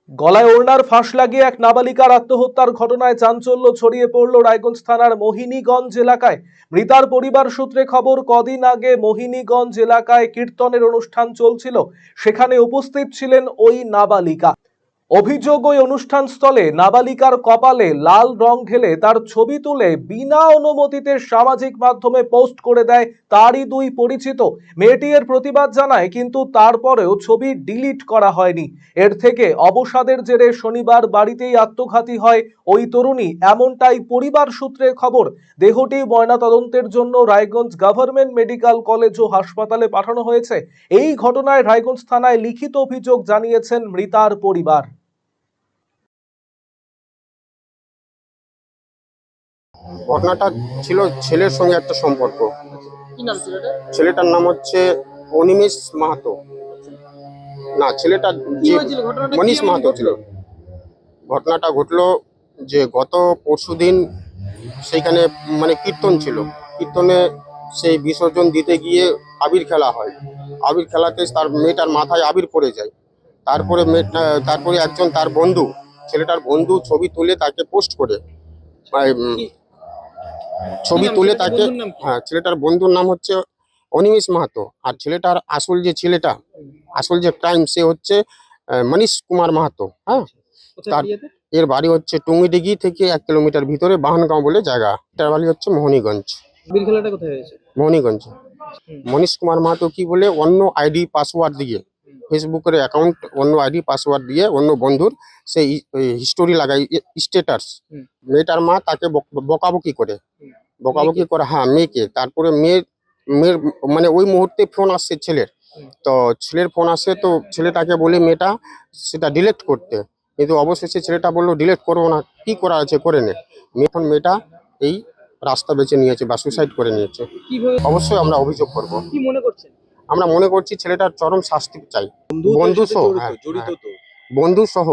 গলায় ওড়নার ফাঁস লাগিয়ে এক নাবালিকার আত্মহত্যার ঘটনায় চাঞ্চল্য ছড়িয়ে পড়ল রায়গঞ্জ থানার মোহিনীগঞ্জ এলাকায়। মৃতার পরিবার সূত্রে খবর, কদিন আগে মোহিনীগঞ্জ এলাকায় কীর্তনের অনুষ্ঠান চলছিল, সেখানে উপস্থিত ছিলেন ওই নাবালিকা। অভিযোগ, ওই অনুষ্ঠান স্থলে নাবালিকার কপালে লাল রং ঢেলে তার ছবি তুলে বিনা অনুমতিতে সামাজিক মাধ্যমে পোস্ট করে দেয় তারই দুই পরিচিত। মেয়েটি এর প্রতিবাদ জানায়, কিন্তু তারপরেও ছবি ডিলিট করা হয়নি। এর থেকে অবসাদের জেরে শনিবার বাড়িতেই আত্মঘাতী হয় ওই তরুণী, এমনটাই পরিবার সূত্রে খবর। দেহটি ময়নাতদন্তের জন্য রায়গঞ্জ গভর্নমেন্ট মেডিকেল কলেজ ও হাসপাতালে পাঠানো হয়েছে। এই ঘটনায় রায়গঞ্জ থানায় লিখিত অভিযোগ জানিয়েছেন মৃতার পরিবার। ঘটনাটা ছিল ছেলের সঙ্গে একটা সম্পর্ক। কি নাম ছেলেটা? ছেলেটার নাম হচ্ছে অনিমেষ মাহাতো। না, ছেলেটা কি যে হয়েছিল ঘটনাটা? মনীষ মাহাতো ছিল। ঘটনাটা ঘটলো যে গত পরশুদিন সেইখানে মানে কীর্তন ছিল। কীর্তনে সেই বিসর্জন দিতে গিয়ে আবির খেলা হয়। আবির খেলাতে তার মেয়েটার মাথায় আবির পড়ে যায়। তারপরে একজন তার বন্ধু, ছেলেটার বন্ধু ছবি তুলে তাকে পোস্ট করে ছবি তুলে তাকে, হ্যাঁ, ছেলেটার বন্ধুর নাম হচ্ছে অনিমেষ মাহাতো। আর ছেলেটার আসল যে ক্রাইম, সে হচ্ছে মনীষ কুমার মাহাতো। হ্যাঁ, তার এর বাড়ি হচ্ছে টুঙ্গিডিঘি থেকে 1 কিলোমিটার ভিতরে বাহনগাঁও বলে জায়গা। এটার বাড়ি হচ্ছে মোহনীগঞ্জ। বীর খেলাটা কোথায় হয়েছে? মোহনীগঞ্জ। মনীষ কুমার মাহাতো কি বলে অন্য আইডি পাসওয়ার্ড দিয়ে, ফেসবুকের অ্যাকাউন্ট অন্য আইডি পাসওয়ার্ড দিয়ে অন্য বন্ধুর সেই হিস্টোরি লাগাই, স্ট্যাটাস। মেয়েটার মা তাকে বকাবকি করে, হ্যাঁ, মেয়েকে। তারপরে মেয়ের মানে ওই মুহূর্তে ফোন আসছে ছেলের, তো ছেলের ফোন আসে, তো ছেলেটাকে বলে মেয়েটা সেটা ডিলিট করতে, কিন্তু অবশেষে ছেলেটা বললো ডিলিট করবো না, কি করা আছে করে নে। এখন মেয়েটা এই রাস্তা বেছে নিয়েছে বা সুসাইড করে নিয়েছে। অবশ্যই আমরা অভিযোগ করব। কি মনে করছেন? আমরা মনে করছি ছেলেটার চরম শাস্তি চাই। বন্ধু সহ, হ্যাঁ, বন্ধু সহ